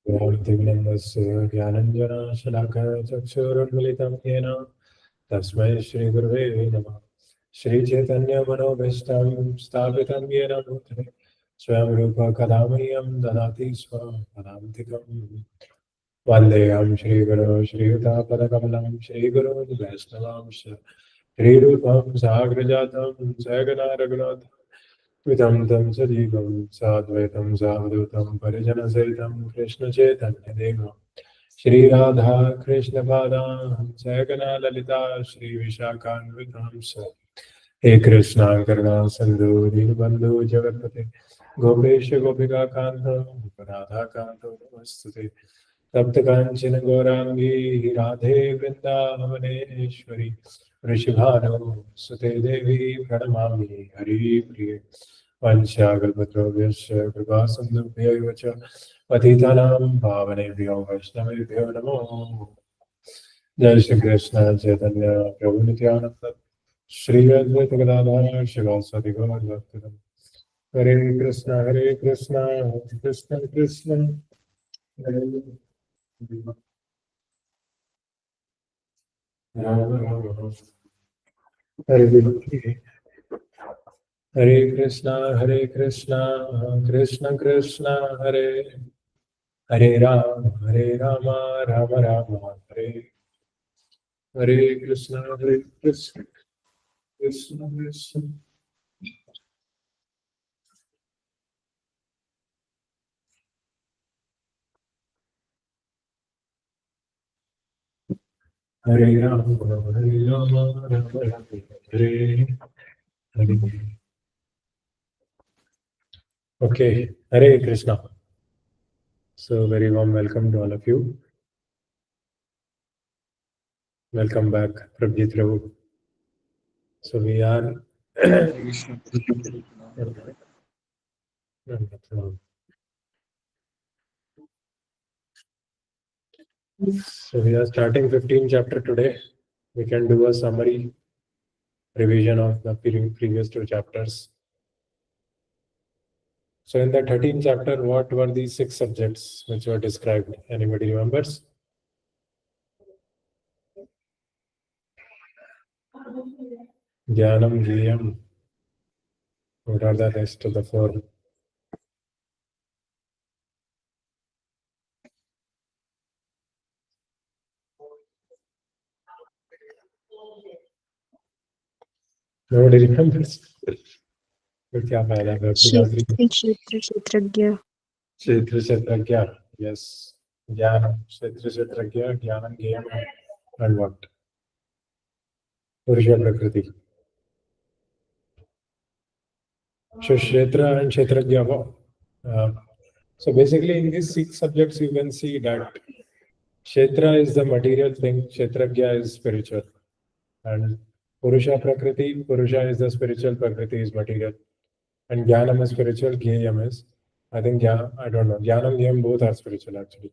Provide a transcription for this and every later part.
ज्ञानतिमिरन्दस्य ज्ञानञ्जनशलाकया चक्षुरुन्मिलितं येन तस्मै श्रीगुरवे नमः। श्रीचैतन्यमनोभीष्टं स्थापितं येन भूतले स्वयं रूप कदा मह्यं ददाति स्वपदान्तिकम्। वन्देऽहं श्रीगुरो श्रीयुतापदकमलं श्रीगुरोन् वैष्णवांश्च श्रीरूपं साग्रजातं सहगना रघुनाथ विदं तं सजीवं साद्वैतं सावधूतं परिजनसहितं कृष्णचैतन्यदेवं श्रीराधा कृष्णपादां सहगना ललिता श्रीविशाखान्वितांश्च हे कृष्णा करुणा सिन्धु दीनबन्धु जगत्पते गोपेश गोपिकान्त राधाकान्त नमस्तुते तप्तकाञ्चन गौराङ्गी राधे वृन्दावनेश्वरी वृषभानो सुते देवी प्रणमामि हरिप्रिये वंशाकल्पतरुभ्यश्च कृपासिन्धुभ्यैव च पतितानां पावनेभ्यो वैष्णवेभ्यो नमो। जय श्री कृष्ण चैतन्य प्रभु नित्यानंद श्री अद्वैत गदाधर शिवासादि गौर भक्तजन हरे कृष्ण कृष्ण कृष्ण हरे राम राम हरे हरे कृष्ण कृष्ण कृष्ण हरे हरे राम राम राम हरे हरे कृष्ण कृष्ण कृष्ण हरे Ram Ram Hare Hare. Okay, Hare Krishna. So very warm welcome to all of you. Welcome back, Prabhjit Prabhu. So we are so we are starting 15th chapter today. We can do a summary revision of the previous two chapters. So in the 13th chapter, what were the 6 subjects which were described? Anybody remembers? Jnanam, Jnayam. What are the rest of the 4? Nobody remembers. But क्या फायदा है क्षेत्रज्ञ क्षेत्र क्षेत्रज्ञ yes ज्ञान क्षेत्र क्षेत्रज्ञ ज्ञानम ज्ञेयम and what Purusha Prakriti so kshetra and kshetrajya so basically in these 6 subjects you can see that kshetra is the material thing, kshetrajya is spiritual, and Purusha Prakriti, Purusha is the spiritual, Prakriti is material, and Jnanam is spiritual, Jnayam is, I think, I don't know, Jnanam, Jnayam both are spiritual actually.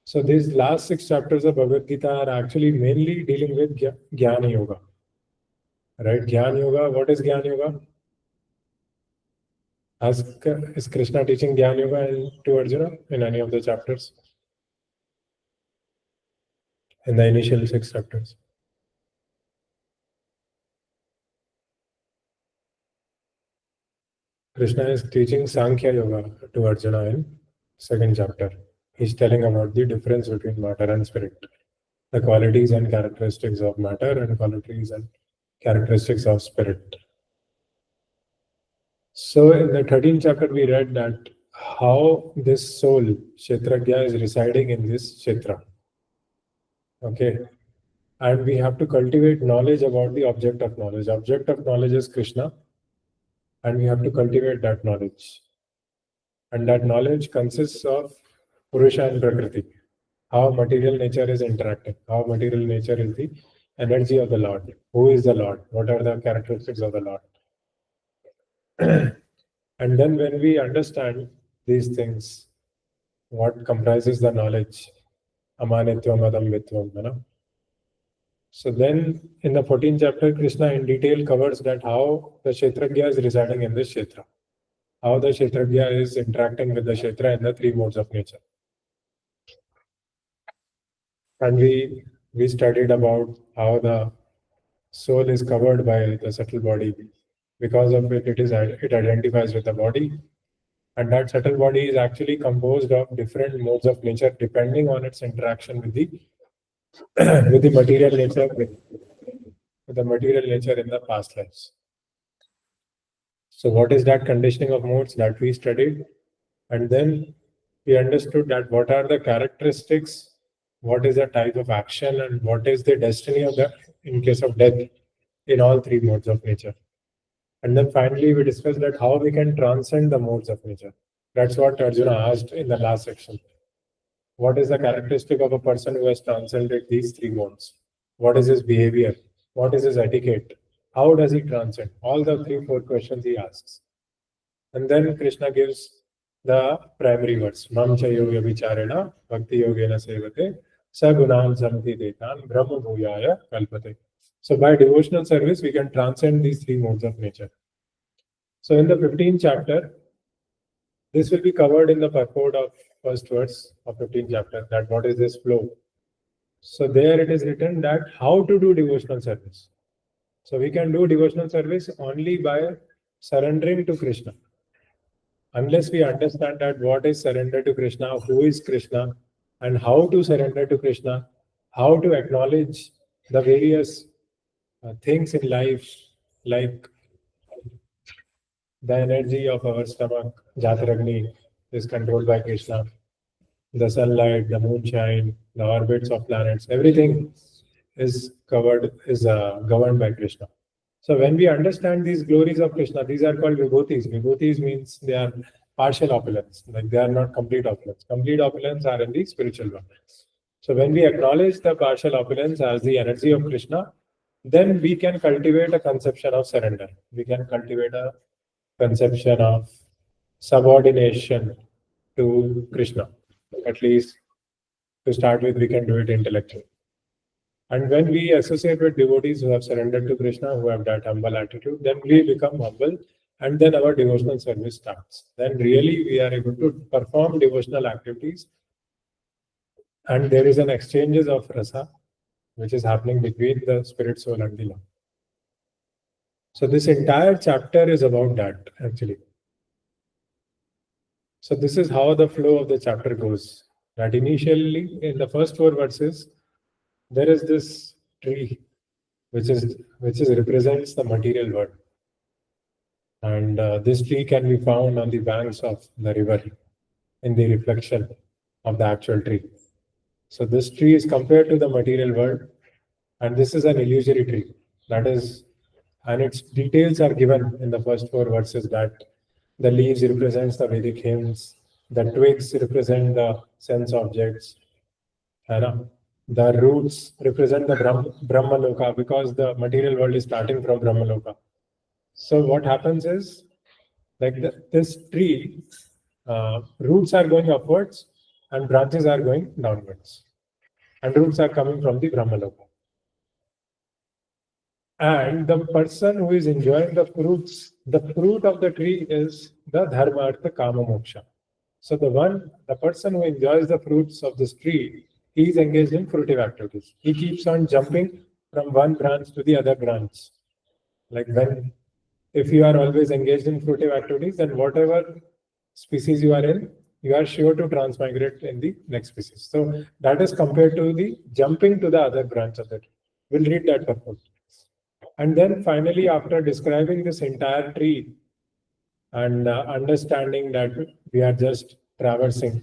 So these last 6 chapters of Bhagavad Gita are actually mainly dealing with Jnana Yoga. Right? Jnana Yoga, what is Jnana Yoga? Is Krishna teaching Jnana Yoga to Arjuna in any of the chapters? In the initial 6 chapters? Krishna is teaching Sankhya Yoga to Arjuna in 2nd chapter. He's telling about the difference between matter and spirit, the qualities and characteristics of matter and qualities and characteristics of spirit. So in the 13th chapter, we read that how this soul, Kshetrajya, is residing in this Kshetra. Okay. And we have to cultivate knowledge about the object of knowledge. Object of knowledge is Krishna. And we have to cultivate that knowledge. And that knowledge consists of Purusha and Prakriti. How material nature is interacting. How material nature is the energy of the Lord. Who is the Lord? What are the characteristics of the Lord? And then when we understand these things, what comprises the knowledge? Amanitvam, Adambitvam, you know? So then in the 14th chapter, Krishna in detail covers that how the Kshetrajya is residing in this Kshetra. How the Kshetrajya is interacting with the Kshetra in the 3 modes of nature. And we studied about how the soul is covered by the subtle body. Because of it, it identifies with the body. And that subtle body is actually composed of different modes of nature depending on its interaction with the with the material nature, with the material nature in the past lives. So what is that conditioning of modes that we studied? And then we understood that what are the characteristics, what is the type of action, and what is the destiny of that in case of death in all three modes of nature. And then finally, we discussed that how we can transcend the modes of nature. That's what Arjuna asked in the last section. What is the characteristic of a person who has transcended these three modes? What is his behavior? What is his etiquette? How does he transcend? All the 3-4 questions he asks. And then Krishna gives the primary words. Mam cha yoga vicharena bhakti yogena sevate sagunam samti detan brahma bhuyaya kalpate. So by devotional service, we can transcend these three modes of nature. So in the 15th chapter, this will be covered in the purport of first verse of 15th chapter, that what is this flow. So there it is written that how to do devotional service. So we can do devotional service only by surrendering to Krishna. Unless we understand that what is surrender to Krishna, who is Krishna, and how to surrender to Krishna, how to acknowledge the various things in life, like the energy of our stomach, Jataragni, is controlled by Krishna. The sunlight, the moonshine, the orbits of planets, everything is governed by Krishna. So when we understand these glories of Krishna, these are called vibhutis. Vibhutis means they are partial opulence, like they are not complete opulence. Complete opulence are in the spiritual world. So when we acknowledge the partial opulence as the energy of Krishna, then we can cultivate a conception of surrender. We can cultivate a conception of subordination to Krishna. At least to start with, we can do it intellectually. And when we associate with devotees who have surrendered to Krishna, who have that humble attitude, then we become humble, and then our devotional service starts. Then really we are able to perform devotional activities, and there is an exchanges of rasa, which is happening between the spirit, soul, and the Lord. So this entire chapter is about that, actually. So this is how the flow of the chapter goes. That initially, in the first 4 verses, there is this tree, which represents the material world, and this tree can be found on the banks of the river, in the reflection of the actual tree. So this tree is compared to the material world, and this is an illusory tree. That is, and its details are given in the first 4 verses. That the leaves represents the Vedic hymns, the twigs represent the sense objects, and the roots represent the Brahmaloka, because the material world is starting from Brahmaloka. So what happens is, like this tree, roots are going upwards and branches are going downwards, and roots are coming from the Brahmaloka. And the person who is enjoying the fruit of the tree is the Dharma, Artha, Kama, Moksha. So the person who enjoys the fruits of this tree, he is engaged in fruitive activities. He keeps on jumping from one branch to the other branch. Like if you are always engaged in fruitive activities, then whatever species you are in, you are sure to transmigrate in the next species. So that is compared to the jumping to the other branch of the tree. We'll read that purport. And then finally, after describing this entire tree and understanding that we are just traversing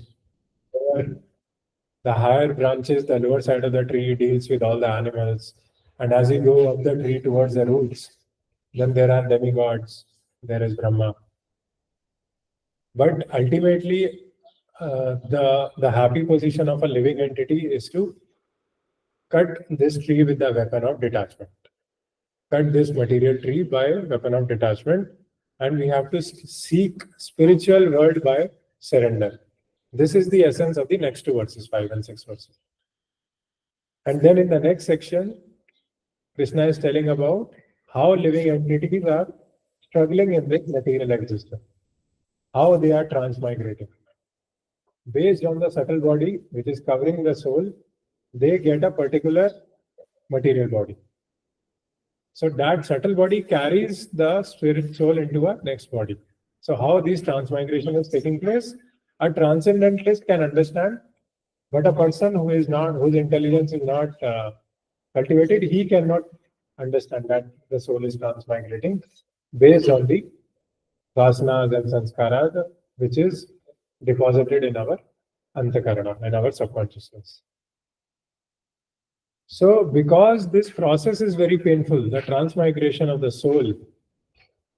the higher branches, the lower side of the tree deals with all the animals. And as you go up the tree towards the roots, then there are demigods, there is Brahma. But ultimately, the happy position of a living entity is to cut this tree with the weapon of detachment. Cut this material tree by weapon of detachment, and we have to seek spiritual world by surrender. This is the essence of the next 2 verses, 5 and 6 verses. And then in the next section, Krishna is telling about how living entities are struggling in this material existence, how they are transmigrating. Based on the subtle body which is covering the soul, they get a particular material body. So that subtle body carries the spirit soul into a next body. So how this transmigration is taking place, a transcendentalist can understand, but a person who is not, whose intelligence is not cultivated, he cannot understand that the soul is transmigrating based on the vasanas and sanskaras, which is deposited in our antakarana, in our subconsciousness. So, because this process is very painful, the transmigration of the soul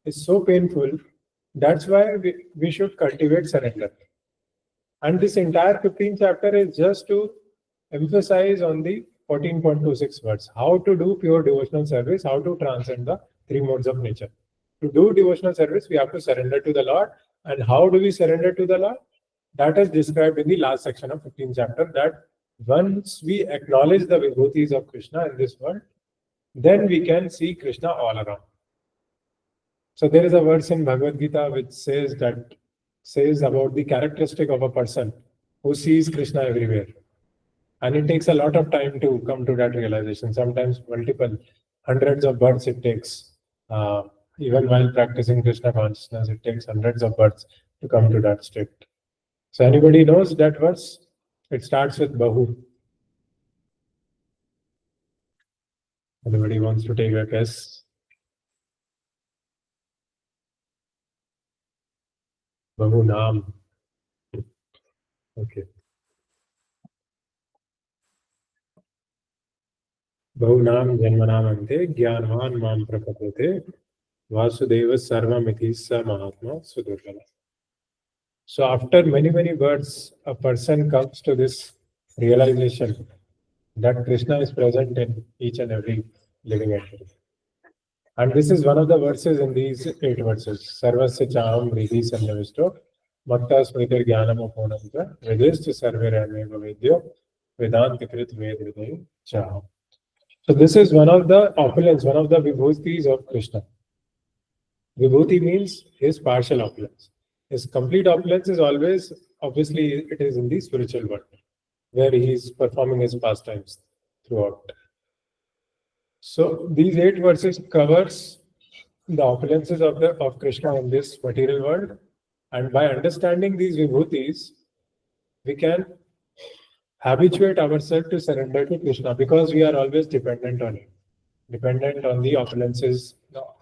is so painful, that's why we should cultivate surrender. And this entire 15th chapter is just to emphasize on the 14.26 words, how to do pure devotional service, how to transcend the three modes of nature. To do devotional service, we have to surrender to the Lord. And how do we surrender to the Lord? That is described in the last section of 15th chapter, that once we acknowledge the vibhutis of Krishna in this world, then we can see Krishna all around. So there is a verse in Bhagavad Gita which says about the characteristic of a person who sees Krishna everywhere. And it takes a lot of time to come to that realization. Sometimes multiple hundreds of births it takes. Even while practicing Krishna consciousness, it takes hundreds of births to come to that state. So anybody knows that verse? It starts with Bahu. Anybody wants to take a guess? Bahu Naam. Okay. Bahunam Janmanamante Gyanvan Mam Prapapate Vasudeva Sarvamiti Sa Mahatma Sudurgala. So after many words, a person comes to this realization that Krishna is present in each and every living entity. And this is one of the verses in these 8 verses. Sarvasya Chaham Ridhi Sanyavisto Makta Smritir Jnanam Aponamta Vedist Sarve Rameva Vedyo Vedantikrit Vedridai Chaham. So this is one of the opulence, one of the vibhutis of Krishna. Vibhuti means his partial opulence. His complete opulence is always, obviously, it is in the spiritual world, where he is performing his pastimes throughout. So these 8 verses covers the opulences of Krishna in this material world, and by understanding these vibhutis, we can habituate ourselves to surrender to Krishna, because we are always dependent on him, dependent on the opulences,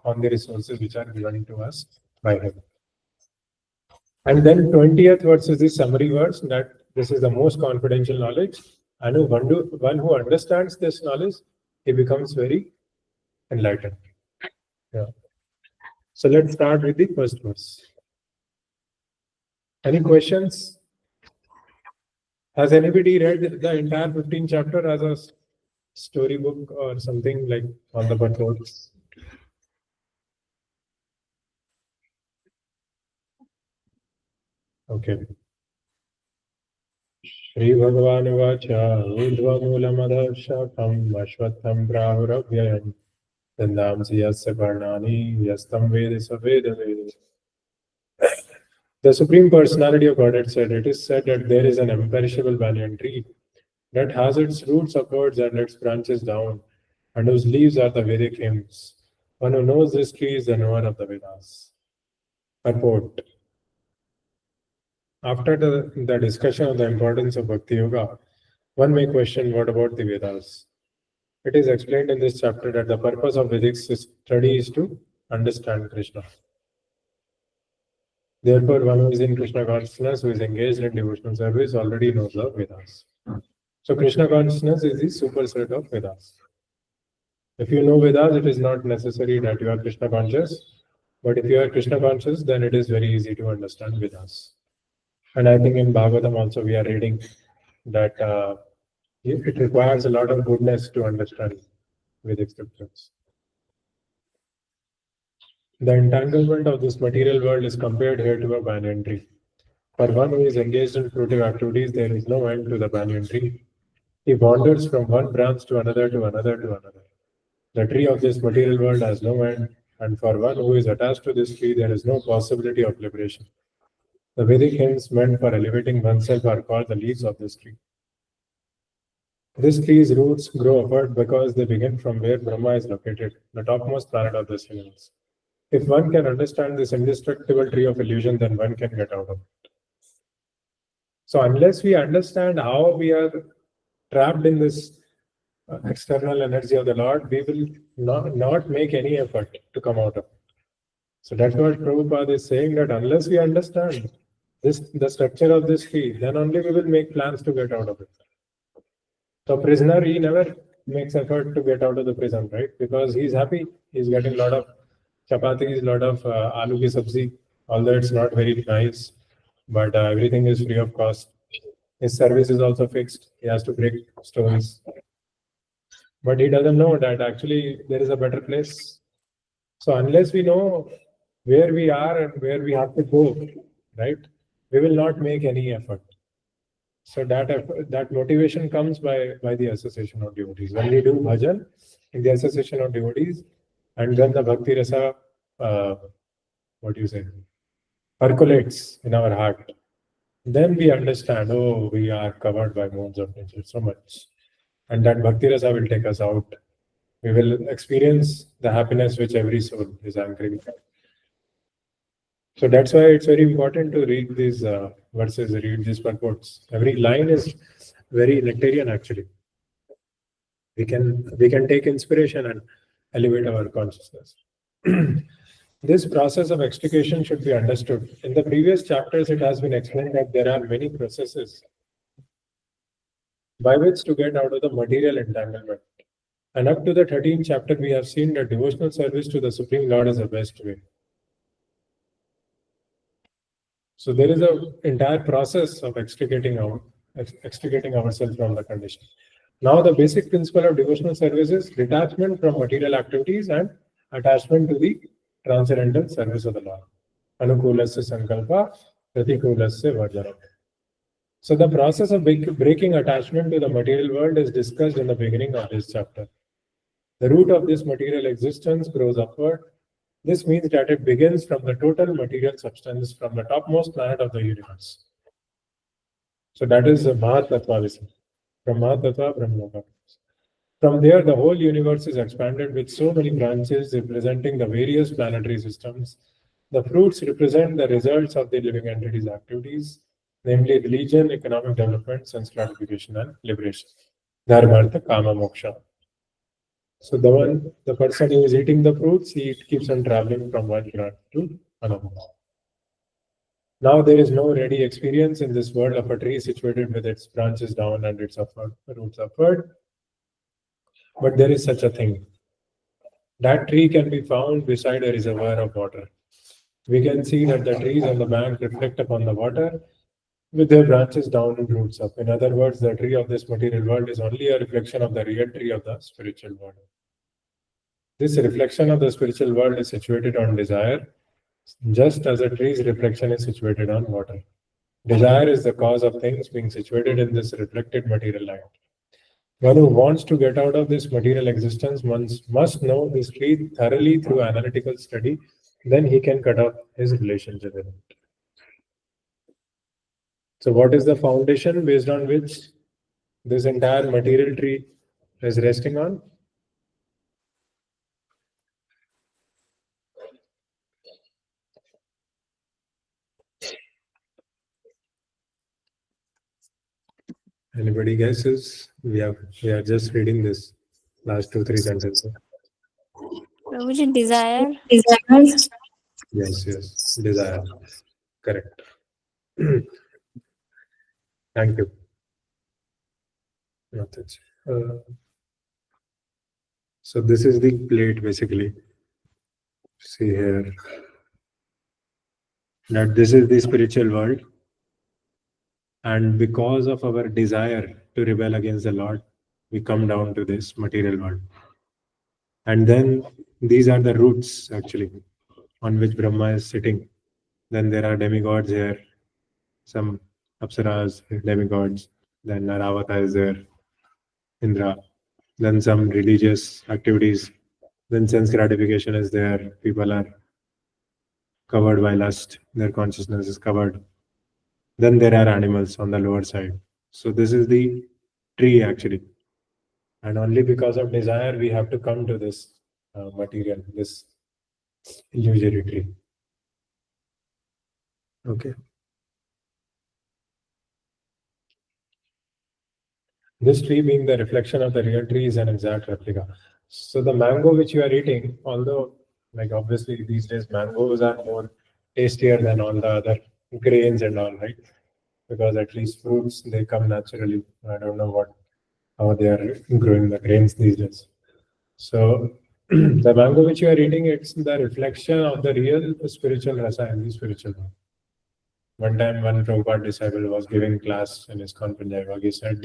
on the resources which are given to us by him. And then 20th verse is the summary verse, that this is the most confidential knowledge, and one who understands this knowledge, he becomes very enlightened. Yeah. So let's start with the first verse. Any questions? Has anybody read the entire 15th chapter as a storybook or something, like on the patrols? Okay. Shri Bhagavan Vacha Urdhva Moolamada Shakam Ashwatham Prahuravyayan Dandamsi Yasya Karnani Yastam Vedisa Veda Veda. The Supreme Personality of Godhead said, it is said that there is an imperishable banyan tree that has its roots upwards and its branches down, and whose leaves are the Vedic hymns. One who knows this tree is the knower of the Vedas. Purport. After the discussion of the importance of Bhakti Yoga, one may question, what about the Vedas? It is explained in this chapter that the purpose of Vedic study is to understand Krishna. Therefore, one who is in Krishna consciousness, who is engaged in devotional service, already knows the Vedas. So Krishna consciousness is the superset of Vedas. If you know Vedas, it is not necessary that you are Krishna conscious, but if you are Krishna conscious, then it is very easy to understand Vedas. And I think in Bhagavatam also we are reading that it requires a lot of goodness to understand Vedic scriptures. The entanglement of this material world is compared here to a banyan tree. For one who is engaged in fruitive activities, there is no end to the banyan tree. He wanders from one branch to another to another to another. The tree of this material world has no end, and for one who is attached to this tree, there is no possibility of liberation. The Vedic hymns meant for elevating oneself are called the leaves of this tree. This tree's roots grow upward because they begin from where Brahma is located, the topmost planet of this universe. If one can understand this indestructible tree of illusion, then one can get out of it. So unless we understand how we are trapped in this external energy of the Lord, we will not make any effort to come out of it. So that's what Prabhupada is saying, that unless we understand the structure of this tree, then only we will make plans to get out of it. So prisoner, he never makes effort to get out of the prison, right? Because he's happy. He's getting a lot of chapatis, a lot of aloo ki sabzi, although it's not very nice, but everything is free of cost. His service is also fixed. He has to break stones. But he doesn't know that actually there is a better place. So unless we know where we are and where we have to go, right, we will not make any effort. So that motivation comes by the association of devotees. When we do bhajan in the association of devotees, and then the bhakti rasa, percolates in our heart, then we understand, oh, we are covered by modes of nature so much. And that bhakti rasa will take us out. We will experience the happiness which every soul is anchoring. So that's why it's very important to read these verses, read these purports. Every line is very nectarian, actually. We can take inspiration and elevate our consciousness. This process of extrication should be understood. In the previous chapters, it has been explained that there are many processes by which to get out of the material entanglement. And up to the 13th chapter, we have seen that devotional service to the Supreme Lord is the best way. So there is an entire process of extricating ourselves from the condition. Now the basic principle of devotional service is detachment from material activities and attachment to the transcendental service of the Lord. Anukulasya sankalpa, pratikulasya vajara. So the process of breaking attachment to the material world is discussed in the beginning of this chapter. The root of this material existence grows upward. This means that it begins from the total material substance from the topmost planet of the universe. So that is Mahatattva Visa. From Mahatattva, Brahma. From there, the whole universe is expanded with so many branches representing the various planetary systems. The fruits represent the results of the living entities' activities, namely religion, economic development, sense gratification, and liberation. Dharmartha, Kama, Moksha. So the person who is eating the fruits, he keeps on traveling from one branch to another. Now there is no ready experience in this world of a tree situated with its branches down and its roots upward. But there is such a thing. That tree can be found beside a reservoir of water. We can see that the trees on the bank reflect upon the water with their branches down and roots up. In other words, the tree of this material world is only a reflection of the real tree of the spiritual world. This reflection of the spiritual world is situated on desire, just as a tree's reflection is situated on water. Desire is the cause of things being situated in this reflected material light. One who wants to get out of this material existence must know this tree thoroughly through analytical study, then he can cut off his relationship with it. So what is the foundation based on which this entire material tree is resting on? Anybody guesses? We are just reading this last 2-3 sentences. Prabhuji, desire. Yes, desire. Correct. Thank you. So this is the plate basically. See here. That this is the spiritual world. And because of our desire to rebel against the Lord, we come down to this material world. And then these are the roots actually on which Brahma is sitting. Then there are demigods here, some apsaras, demigods. Then Naravata is there, Indra. Then some religious activities. Then sense gratification is there. People are covered by lust. Their consciousness is covered. Then there are animals on the lower side. So this is the tree actually. And only because of desire, we have to come to this material, this illusory tree. Okay. This tree being the reflection of the real tree is an exact replica. So the mango which you are eating, although like obviously these days mangoes are more tastier than all the other grains and all, right? Because at least fruits, they come naturally. I don't know how they are growing the grains these days. So the mango which you are eating, it's the reflection of the real spiritual rasa in the spiritual world. One time, one Prabhupada disciple was giving class in his Punjab. He said,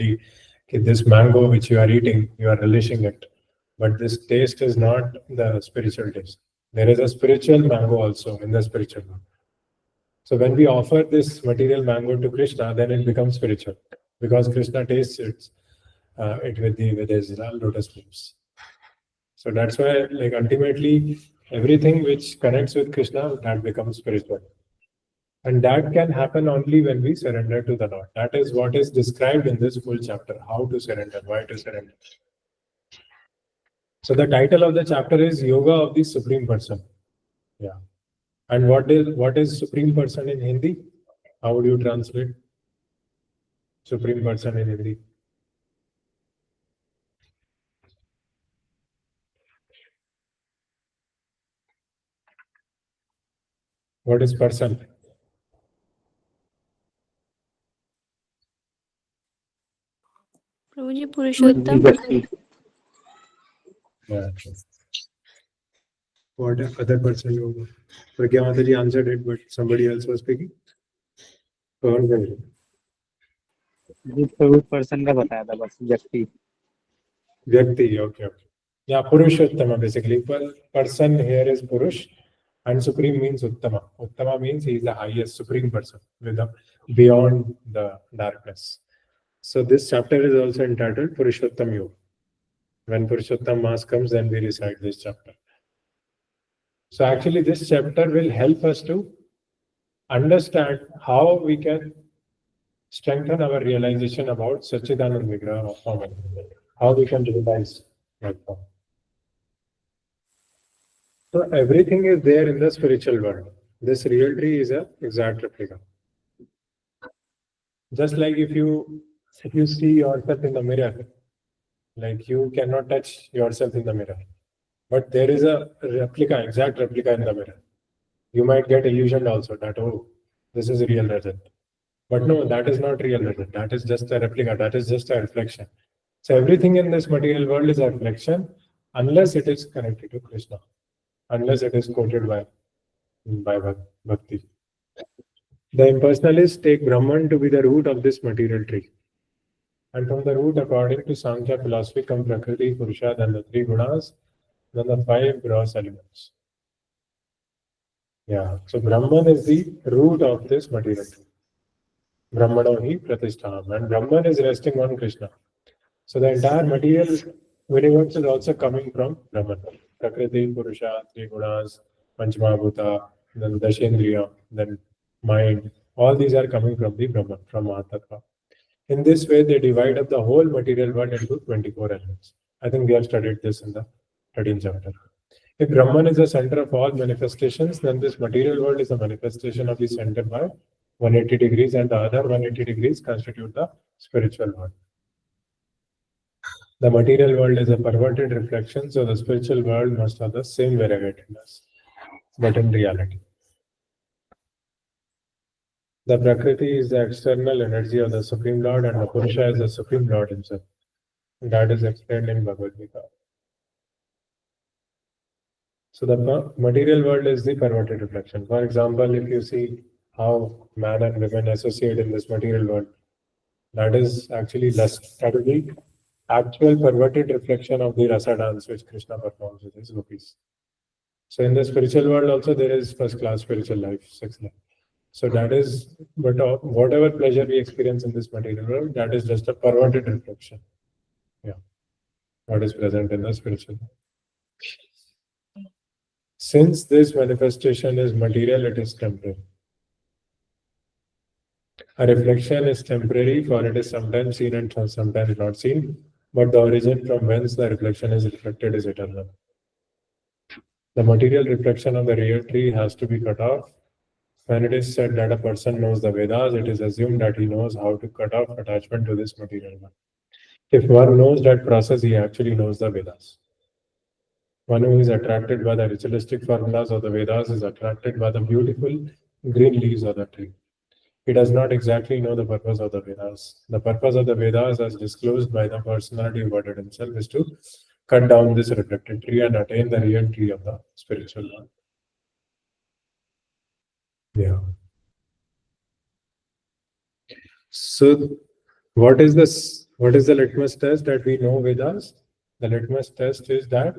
this mango which you are eating, you are relishing it. But this taste is not the spiritual taste. There is a spiritual mango also in the spiritual world. So when we offer this material mango to Krishna, then it becomes spiritual. Because Krishna tastes it with his lotus lips. So that's why, like ultimately, everything which connects with Krishna, that becomes spiritual. And that can happen only when we surrender to the Lord. That is what is described in this full chapter, how to surrender, why to surrender. So the title of the chapter is Yoga of the Supreme Person. Yeah. And what is Supreme Person in Hindi? How would you translate Supreme Person in Hindi? What is person? Prabhu ji Purushottam Yeah. What other person yoga? Pragya Mataji answered it, but somebody else was speaking. कौन कर रहे? जी प्रभु person का बताया था बस व्यक्ति Vyakti, okay. Yeah, Purushottama basically. Well, person here is Purush, and Supreme means Uttama. Uttama means he is the highest Supreme Person, beyond the darkness. So this chapter is also entitled Purushottam Yoga. When Purushottam Mass comes, then we recite this chapter. So actually, this chapter will help us to understand how we can strengthen our realization about Satchidanand Vigraha of form, how we can realize that form. So everything is there in the spiritual world. This real tree is an exact replica. Just like if you see yourself in the mirror, like you cannot touch yourself in the mirror, but there is a replica, exact replica in the mirror. You might get illusioned also that, oh, this is a real Rajat. But no, that is not real Rajat. That is just a replica. That is just a reflection. So everything in this material world is a reflection unless it is connected to Krishna, unless it is quoted by Bhakti. The impersonalists take Brahman to be the root of this material tree. And from the root, according to Sankhya philosophy, come Prakriti, Purusha, then the three gunas, then the five gross elements. Yeah, so Brahman is the root of this material tree. Brahmano hi pratistham. And Brahman is resting on Krishna. So the entire material universe is also coming from Brahman. Prakriti, Purusha, three gunas, Panchamahabhuta, then Dashendriya, then mind. All these are coming from the Brahman, from Mahatattva. In this way, they divide up the whole material world into 24 elements. I think we have studied this in the 13th chapter. If Brahman is the center of all manifestations, then this material world is a manifestation of the center by 180 degrees, and the other 180 degrees constitute the spiritual world. The material world is a perverted reflection, so the spiritual world must have the same variegatedness, but in reality. The Prakriti is the external energy of the Supreme Lord, and the Purusha is the Supreme Lord himself. That is explained in Bhagavad Gita. So the material world is the perverted reflection. For example, if you see how man and women associate in this material world, that is actually lust. That is the actual perverted reflection of the rasa dance which Krishna performs with his gopis. So in the spiritual world also there is first class spiritual life, sex life. So that is, but whatever pleasure we experience in this material world, that is just a perverted reflection. Yeah, what is present in the spiritual world. Since this manifestation is material, it is temporary. A reflection is temporary, for it is sometimes seen and sometimes not seen. but the origin from whence the reflection is reflected is eternal. The material reflection of the real tree has to be cut off. When it is said that a person knows the Vedas, it is assumed that he knows how to cut off attachment to this material one. If one knows that process, he actually knows the Vedas. One who is attracted by the ritualistic formulas of the Vedas is attracted by the beautiful green leaves of the tree. He does not exactly know the purpose of the Vedas. The purpose of the Vedas, as disclosed by the personality of Godhead himself, is to cut down this reflected tree and attain the real tree of the spiritual one. Yeah. So, what is this? What is the litmus test that we know Vedas? The litmus test is that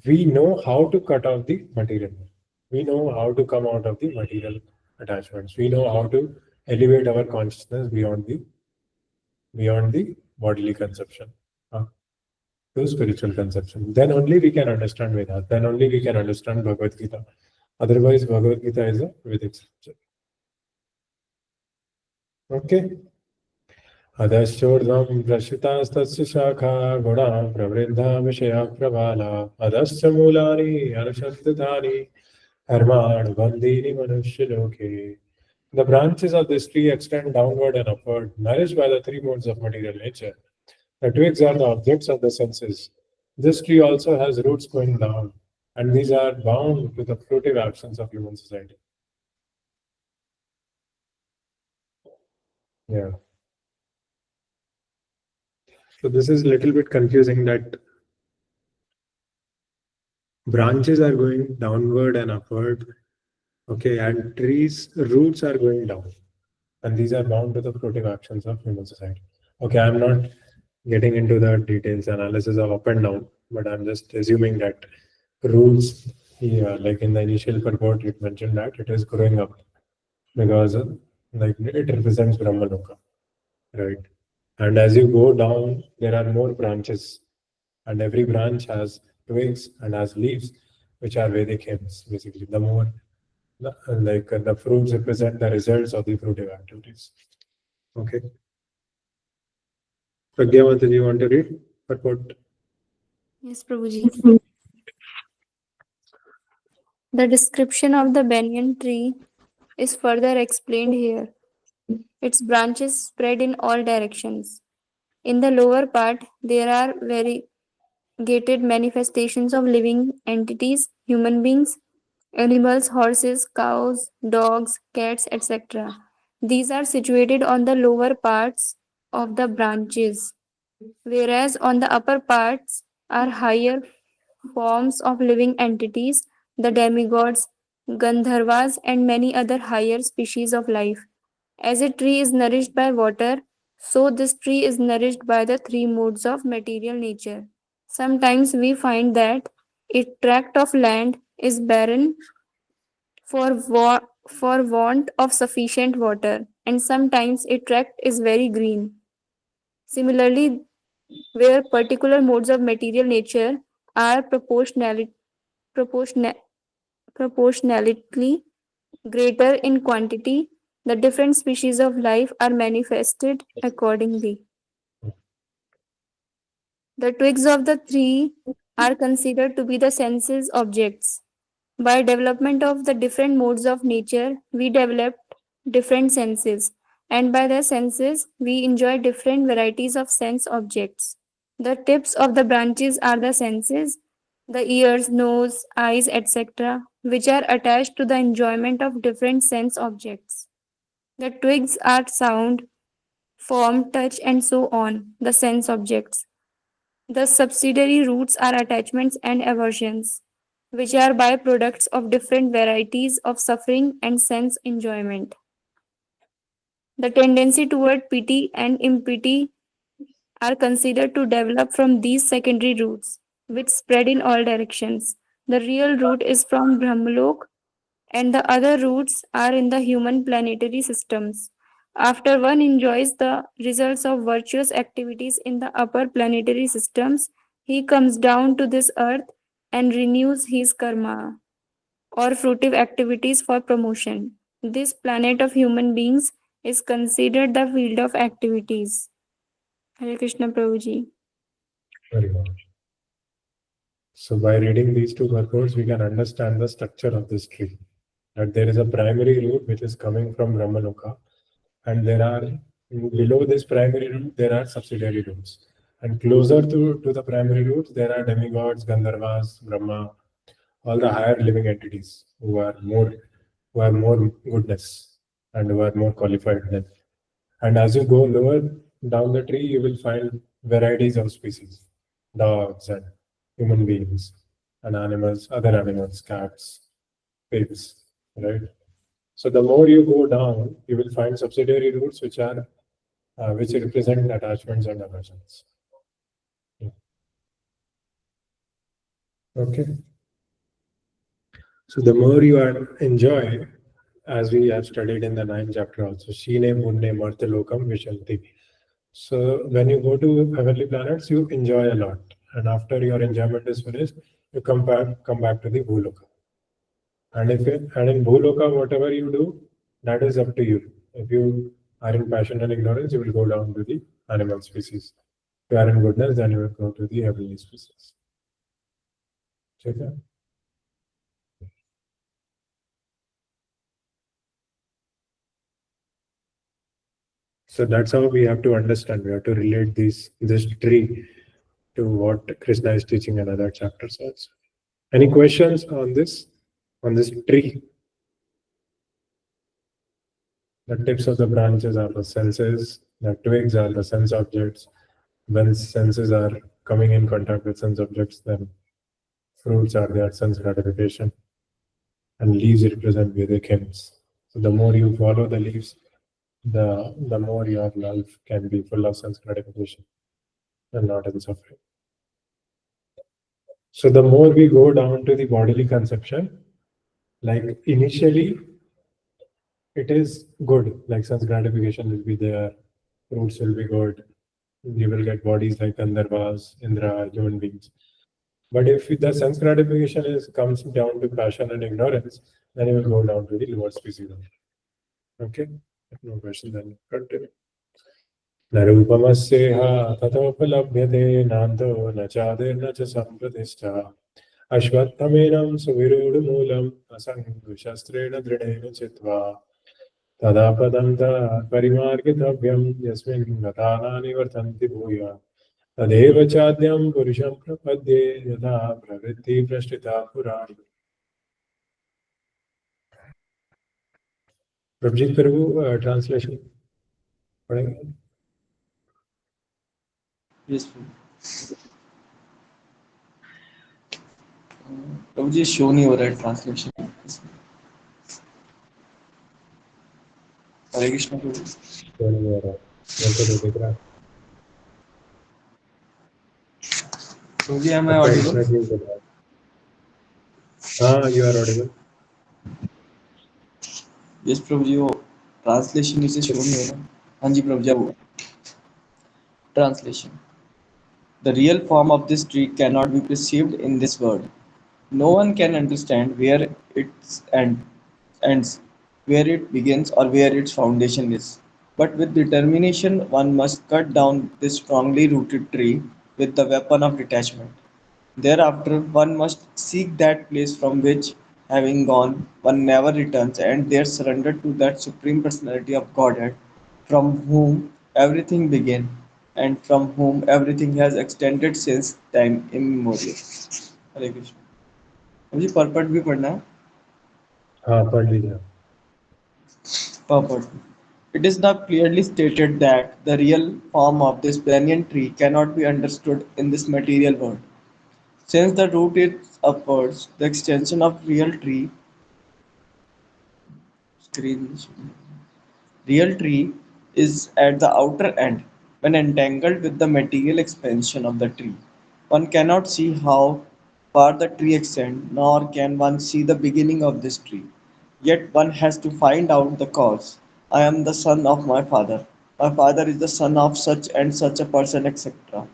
we know how to cut off the material. We know how to come out of the material attachments. We know how to elevate our consciousness beyond the bodily conception to spiritual conception. Then only we can understand Vedas. Then only we can understand Bhagavad Gita. Otherwise, Bhagavad Gita is a Vedic scripture. Okay. अधश्चोर्ध्वं प्रसृतास्तस्य शाखा गुणा प्रवृद्धा विषया प्रबाला अधश्च मूलानि अनुसन्धितानि कर्माणुबन्धीनि मनुष्यलोके. The branches of this tree extend downward and upward, nourished by the three modes of material nature. The twigs are the objects of the senses. This tree also has roots going down, and these are bound to the fruitive actions of human society. Yeah. So this is a little bit confusing that branches are going downward and upward, okay, and trees' roots are going down, and these are bound to the fruitive actions of human society. Okay, I'm not getting into the details analysis of up and down, but I'm just assuming that roots, yeah, like in the initial purport, it mentioned that it is growing up because like it represents Brahmaloka, right? And as you go down, there are more branches, and every branch has twigs and has leaves, which are Vedic hymns. Basically, the more the fruits represent the results of the fruitive activities. Okay. Pragya Mataji, you want to read purport? Yes, Prabhuji. The description of the banyan tree is further explained here. Its branches spread in all directions. In the lower part, there are variegated manifestations of living entities, human beings, animals, horses, cows, dogs, cats, etc. These are situated on the lower parts of the branches, whereas on the upper parts are higher forms of living entities, the demigods, Gandharvas, and many other higher species of life. As a tree is nourished by water, so this tree is nourished by the three modes of material nature. Sometimes we find that a tract of land is barren for want of sufficient water, and sometimes a tract is very green. Similarly, where particular modes of material nature are proportiona- proportionately greater in quantity, the different species of life are manifested accordingly. The twigs of the tree are considered to be the senses objects. By development of the different modes of nature, we develop different senses, and by the senses, we enjoy different varieties of sense objects. The tips of the branches are the senses, the ears, nose, eyes, etc., which are attached to the enjoyment of different sense objects. The twigs are sound, form, touch, and so on, the sense objects. The subsidiary roots are attachments and aversions, which are byproducts of different varieties of suffering and sense enjoyment. The tendency toward pity and impity are considered to develop from these secondary roots, which spread in all directions. The real root is from Brahmalok, and the other roots are in the human planetary systems. After one enjoys the results of virtuous activities in the upper planetary systems, he comes down to this earth and renews his karma or fruitive activities for promotion. This planet of human beings is considered the field of activities. Hare Krishna Prabhuji. Very good. So by reading these two purports, we can understand the structure of this tree. That there is a primary root which is coming from Brahmaloka, and there are below this primary root there are subsidiary roots, and closer to the primary roots there are demigods, Gandharvas, Brahma, all the higher living entities who have more goodness and who are more qualified than. And as you go lower down the tree, you will find varieties of species, dogs and human beings and animals, other animals, cats, pigs, right? So the more you go down, you will find subsidiary roots which represent attachments and aversions. Okay. So the more you enjoy, as we have studied in the ninth chapter also, Shine Munne Martalokam Vishanti. So when you go to heavenly planets, you enjoy a lot. And after your enjoyment is finished, you come back to the Bhuloka. And in Bhuloka, whatever you do, that is up to you. If you are in passion and ignorance, you will go down to the animal species. If you are in goodness, then you will go to the heavenly species. Okay? So that's how we have to understand. We have to relate this tree to what Krishna is teaching in other chapters also. Any questions on this tree? The tips of the branches are the senses, the twigs are the sense objects. When senses are coming in contact with sense objects, then fruits are their sense gratification, and leaves represent Vedic hymns. So the more you follow the leaves, the more your life can be full of sense gratification and not in suffering. So the more we go down to the bodily conception, like initially it is good, like sense gratification will be there, fruits will be good, you will get bodies like Gandharvas, Indra, human beings. But if the sense gratification comes down to passion and ignorance, then you will go down to the lower species. Okay? No question, then continue. नरूपमस्येह ततोपलभ्यते नान्तो न चादिर्न च सम्प्रतिष्ठा अश्वत्थमेनं सुविरूढमूलम् असङ्गशस्त्रेण दृढेन चित्वा तदा पदं परिमार्गितव्यं यस्मिन् गता न निवर्तन्ति भूय तदेव चाद्यं पुरुषं प्रपद्ये यथा प्रवृत्ति प्रष्ठिता पुराणी. प्रभुजीत प्रभु ट्रांसलेशन पढ़ेंगे. Yes, प्रभु जी शो नहीं हो रहा है ट्रांसलेशन. हरे कृष्ण प्रभु. देख रहा. प्रभु जी am I audible? हाँ, you are audible. Yes प्रभु जी, वो ट्रांसलेशन इसे शो नहीं हो रहा. हाँ जी प्रभु जी, वो translation. The real form of this tree cannot be perceived in this world. No one can understand where ends, where it begins, or where its foundation is. But with determination, one must cut down this strongly rooted tree with the weapon of detachment. Thereafter, one must seek that place from which, having gone, one never returns, and there surrender to that Supreme Personality of Godhead, from whom everything began, and from whom everything has extended since time immemorial. हरे कृष्ण. मुझे पर्पट भी पढ़ना है. हाँ, पढ़ लीजिए. Purport. It is now clearly stated that the real form of this banyan tree cannot be understood in this material world. Since the root is upwards, the extension of real tree is at the outer end. When entangled with the material expansion of the tree, one cannot see how far the tree extends, nor can one see the beginning of this tree. Yet one has to find out the cause. I am the son of my father. My father is the son of such and such a person, etc.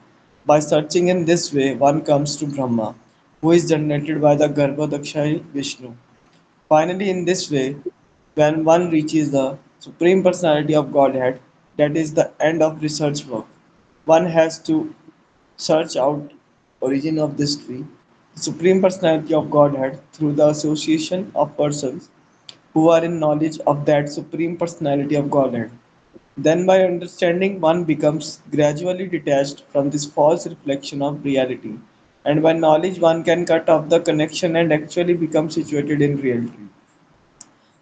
By searching in this way, one comes to Brahma, who is generated by the Garbhodakshai Vishnu. Finally, in this way, when one reaches the Supreme Personality of Godhead, that is the end of research work. One has to search out origin of this tree, the Supreme Personality of Godhead, through the association of persons who are in knowledge of that Supreme Personality of Godhead. Then, by understanding, one becomes gradually detached from this false reflection of reality, and by knowledge, one can cut off the connection and actually become situated in reality.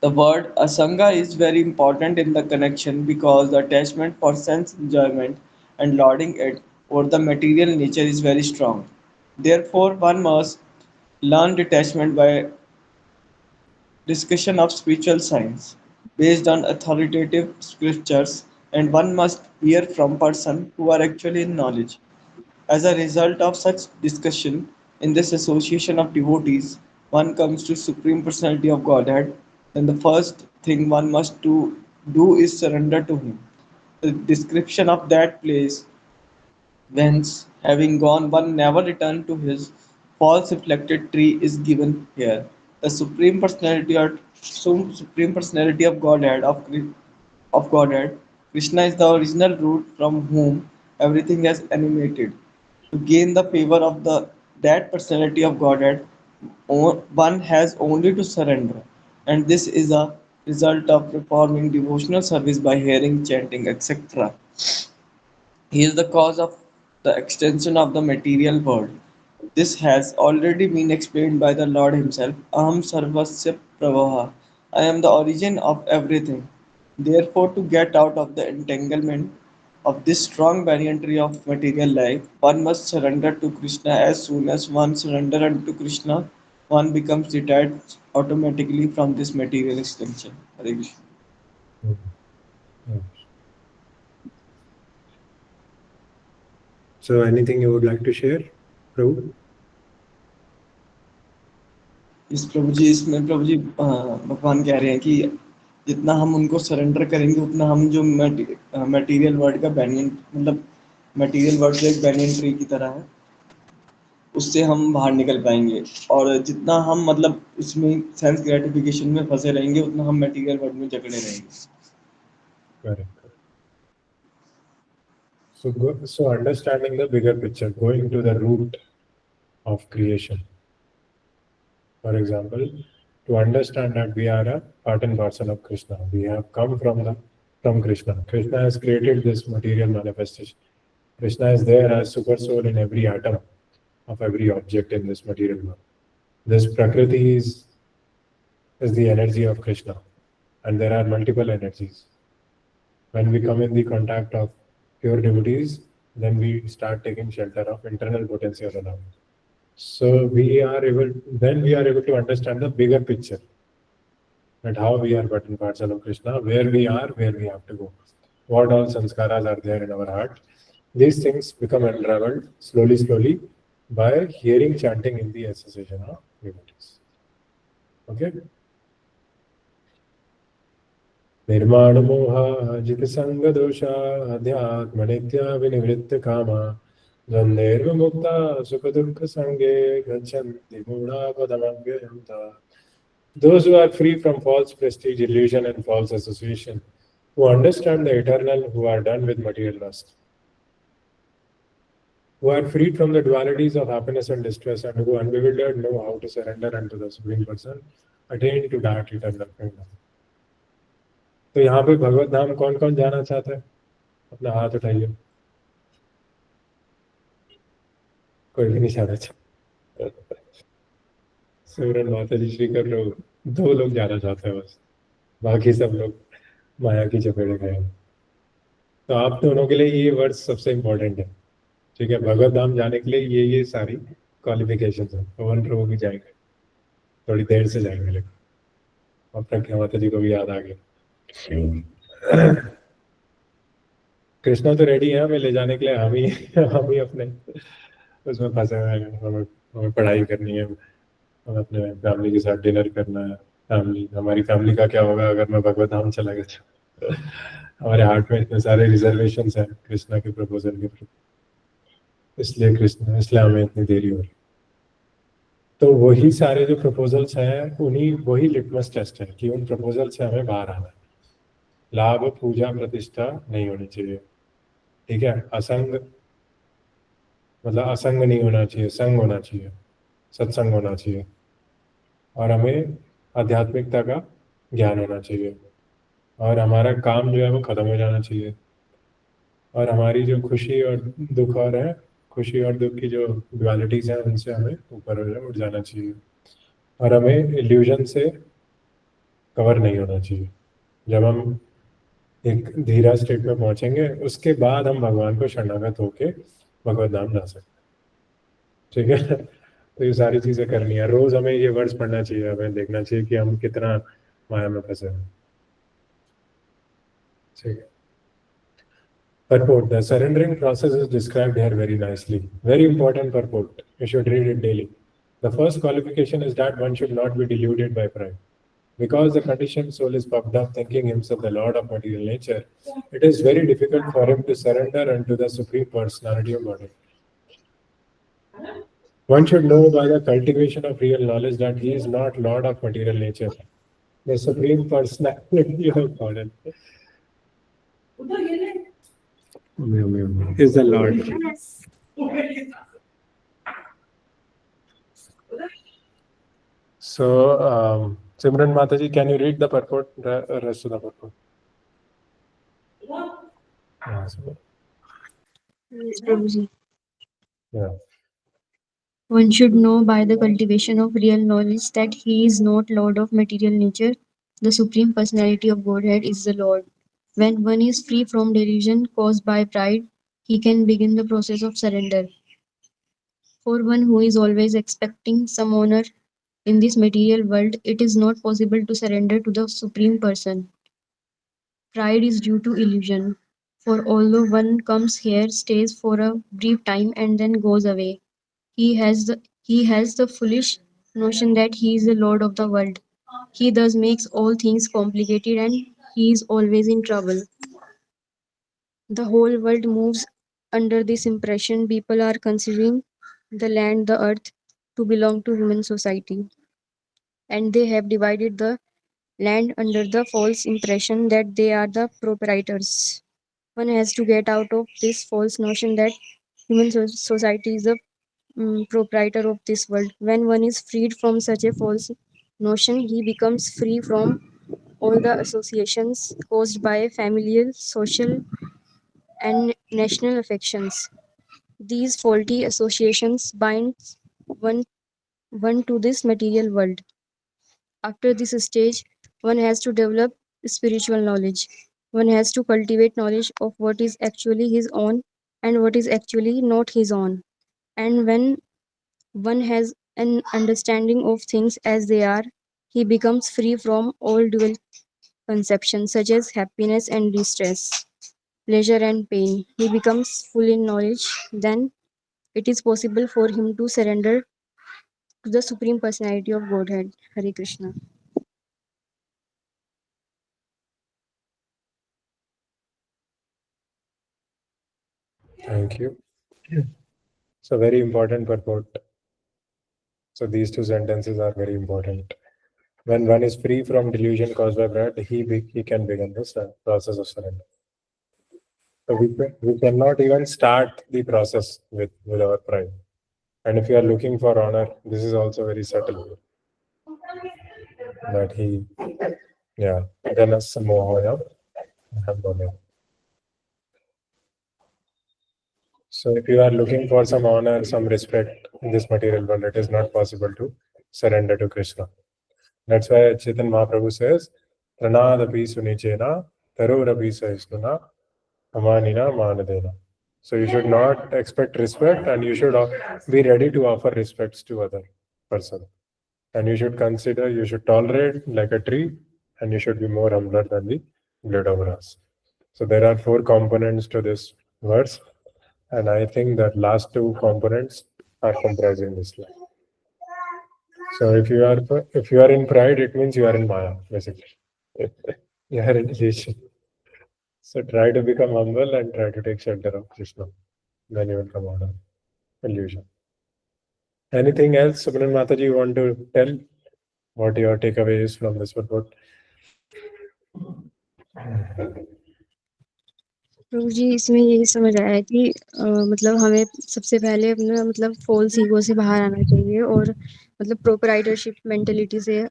The word asanga is very important in the connection because the attachment for sense enjoyment and lauding it over the material nature is very strong. Therefore, one must learn detachment by discussion of spiritual science based on authoritative scriptures, and one must hear from persons who are actually in knowledge. As a result of such discussion in this association of devotees, one comes to Supreme Personality of Godhead. Then the first thing one must do is surrender to Him. The description of that place whence, having gone, one never returned to his false reflected tree is given here. The Supreme Personality of Godhead of Godhead, Krishna is the original root from whom everything has emanated. To gain the favor of the that personality of Godhead, one has only to surrender, and this is a result of performing devotional service by hearing, chanting, etc. He is the cause of the extension of the material world. This has already been explained by the Lord Himself. Aham sarvasya pravaha. I am the origin of everything. Therefore, to get out of the entanglement of this strong banyan tree of material life, one must surrender to Krishna. As soon as one surrenders unto Krishna, one becomes detached automatically from this material extension. Hare Krishna. Mm. So, anything you would like to share, Prabhu? इस प्रभु जी इसमें प्रभु जी भगवान कह रहे हैं कि जितना हम उनको सरेंडर करेंगे उतना हम जो मटेरियल वर्ल्ड का बैनियन मतलब मटेरियल वर्ल्ड जो एक बैनियन ट्री की तरह है उससे हम बाहर निकल पाएंगे और जितना हम मतलब उसमें सेंस ग्रेटिफिकेशन में फंसे रहेंगे उतना हम मटेरियल वर्ल्ड में जकड़े रहेंगे. Correct. So understanding the bigger picture, going to the root of creation. For example, to understand that we are a part and parcel of Krishna, we have come from Krishna. Krishna has created this material manifestation. Krishna is there as super soul in every atom of every object in this material world. This Prakriti is the energy of Krishna, and there are multiple energies. When we come in the contact of pure devotees, then we start taking shelter of internal potential around. So we are able to understand the bigger picture, that how we are part and parcel of Krishna, where we are, where we have to go, what all sanskaras are there in our heart. These things become unraveled slowly by hearing chanting in the association of devotees. Okay? निर्माण मोह जित संग दोषा अध्यात्म नित्य विनिवृत्त कामा द्वंद्वैर्विमुक्ता सुख दुःख संगे गच्छन्ति मूढ़ा पदमव्ययन्ता. Those who are free from false prestige, illusion, and false association, who understand the eternal, who are done with material lust, who are freed from the dualities of happiness and distress, and who unbewildered know how to surrender unto the Supreme Person, attain to that eternal kingdom. तो यहाँ पे भगवत धाम कौन कौन जाना चाहता है? अपना हाथ उठाइए. कोई भी नहीं जाना चाहता. सिमरन माता जी श्री कर लो, 2 लोग जाना चाहते हैं बस, बाकी सब लोग माया की चपेट गए. तो आप दोनों के लिए ये वर्ड्स सबसे इम्पोर्टेंट है. ठीक है, भगवत धाम जाने के लिए ये सारी क्वालिफिकेशंस है. पवन प्रभु भी जाएंगे, थोड़ी देर से जाएंगे, लेकिन और प्रज्ञा माता जी को भी याद आ गया. कृष्णा तो रेडी है हमें ले जाने के लिए. हम ही अपने उसमें फंसे हुए हैं. हमें पढ़ाई करनी है, हमें अपने फैमिली के साथ डिनर करना है. हमारी फैमिली का क्या होगा अगर मैं भगवत धाम चला गया तो? हमारे हार्ट में इतने सारे रिजर्वेशंस हैं कृष्णा के प्रपोजल के प्रति, इसलिए हमें इतनी देरी हो रही. तो वही सारे जो प्रपोजल्स हैं वही लिटमस टेस्ट है कि उन प्रपोजल से हमें बाहर आना है. लाभ पूजा प्रतिष्ठा नहीं होनी चाहिए. ठीक है, असंग मतलब असंग नहीं होना चाहिए, संग होना चाहिए, सत्संग होना चाहिए, और हमें आध्यात्मिकता का ज्ञान होना चाहिए, और हमारा काम जो है वो खत्म हो जाना चाहिए, और हमारी जो खुशी और दुख और है, खुशी और दुख की जो डुअलिटीज हैं उनसे हमें ऊपर उठ जाना चाहिए, और हमें इल्यूजन से कवर नहीं होना चाहिए। जब हम एक धीरा स्टेट में पहुंचेंगे उसके बाद हम भगवान को शरणागत होके भगवत धाम जा सकते हैं। ठीक है, तो ये सारी चीजें करनी है, रोज हमें ये वर्ड्स पढ़ना चाहिए, हमें देखना चाहिए कि हम कितना माया में फंसे हैं। ठीक है। Purport: The surrendering process is described here very nicely. Very important purport. You should read it daily. The first qualification is that one should not be deluded by pride. Because the conditioned soul is puffed up, thinking himself the lord of material nature, it is very difficult for him to surrender unto the Supreme Personality of Godhead. One should know by the cultivation of real knowledge that he is not lord of material nature. The Supreme Personality of Godhead is the Lord. So, Simran Mataji, can you read the purport, rest of the purport? Yeah, so, Yes, Prabhuji. yeah. One should know by the cultivation of real knowledge that he is not Lord of material nature. The Supreme Personality of Godhead is the Lord. When one is free from delusion caused by pride, he can begin the process of surrender. For one who is always expecting some honor in this material world, it is not possible to surrender to the Supreme Person. Pride is due to illusion. For although one comes here, stays for a brief time, and then goes away, he has the foolish notion that he is the lord of the world. He thus makes all things complicated and he is always in trouble. The whole world moves under this impression. People are considering the land, the earth, to belong to human society. And they have divided the land under the false impression that they are the proprietors. One has to get out of this false notion that human society is the proprietor of this world. When one is freed from such a false notion, he becomes free from all the associations caused by familial, social, and national affections. These faulty associations bind one, one to this material world. After this stage, one has to develop spiritual knowledge. One has to cultivate knowledge of what is actually his own and what is actually not his own. And when one has an understanding of things as they are, he becomes free from all dual conceptions such as happiness and distress, pleasure and pain. He becomes full in knowledge. Then it is possible for him to surrender to the Supreme Personality of Godhead. Hare Krishna. Thank you. So, very important purport. So, these two sentences are very important. When one is free from delusion caused by pride, he can begin this process of surrender. So, we cannot even start the process with our pride. And if you are looking for honor, this is also very subtle. That then as mohoya. So if you are looking for some honor, some respect in this material world, it is not possible to surrender to Krishna. That's why Chaitanya Mahaprabhu says, Pranadapi sunichena, tarorapi sahisnuna, amanina manadena. So you should not expect respect, and you should be ready to offer respects to other person. And you should consider, you should tolerate like a tree, and you should be more humbler than the blade of grass. So there are 4 components to this verse. And I think that last 2 components are comprising this life. So if you are in pride, it means you are in Maya, basically. You are in illusion. So try to become humble and try to take shelter of Krishna. Then you will come out of illusion. Anything else, Subhanan Mataji, you want to tell what your takeaway is from this report? प्रभु जी इसमें यही समझ आया कि मतलब हमें सबसे पहले अपना मतलब फॉल्स ईगो से बाहर आना चाहिए और मतलब प्रोप्राइटरशिप मेंटेलिटी से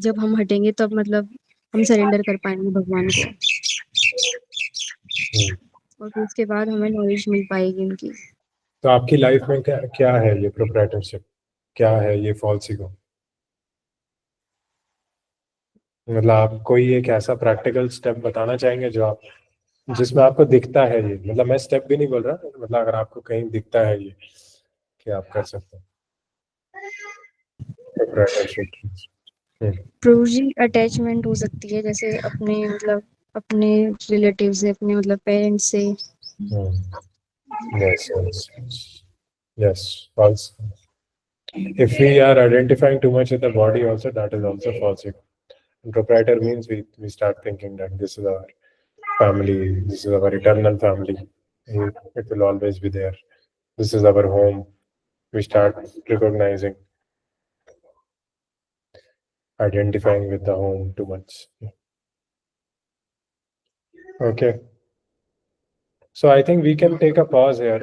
जब हम हटेंगे तब मतलब हम सरेंडर कर पाएंगे भगवान को हम्म। और फिर उसके बाद हमें नॉलेज मिल पाएगी उनकी। तो आपकी लाइफ में क्या क्या है ये प्रोप्राइटरशिप, क्या है ये फॉल्स ईगो? मतलब आप कोई एक ऐसा प्रैक्टिकल स्टेप बताना चाहेंगे जो आप, जिसमें आपको दिखता है ये, मतलब मैं स्टेप भी नहीं बोल रहा, मतलब अगर आपको कहीं दिखता है ये कि आप कर सकते हैं proprietorship। प्रभु जी अटैचमेंट हो सकती है जैसे अपने मतलब अपने रिलेटिव से, अपने मतलब पेरेंट्स से। Yes, yes, yes. Yes, false. If we are identifying too much with the body also, that is also false ego. And proprietor means we start thinking that this is our family, this is our eternal family. It will always be there. This is our home. We start recognizing, identifying with the home too much. Okay. So I think we can take a pause here.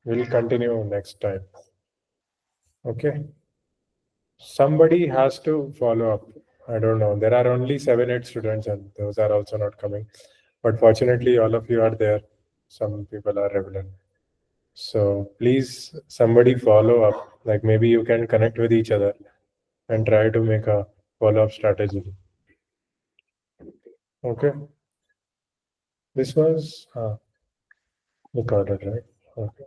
We'll continue next time. Okay. Somebody has to follow up. I don't know. There are only 7-8 students, and those are also not coming. But fortunately, all of you are there. Some people are regular. So please, somebody follow up. Like maybe you can connect with each other and try to make a follow-up strategy. Okay. This was recorded, right? Okay.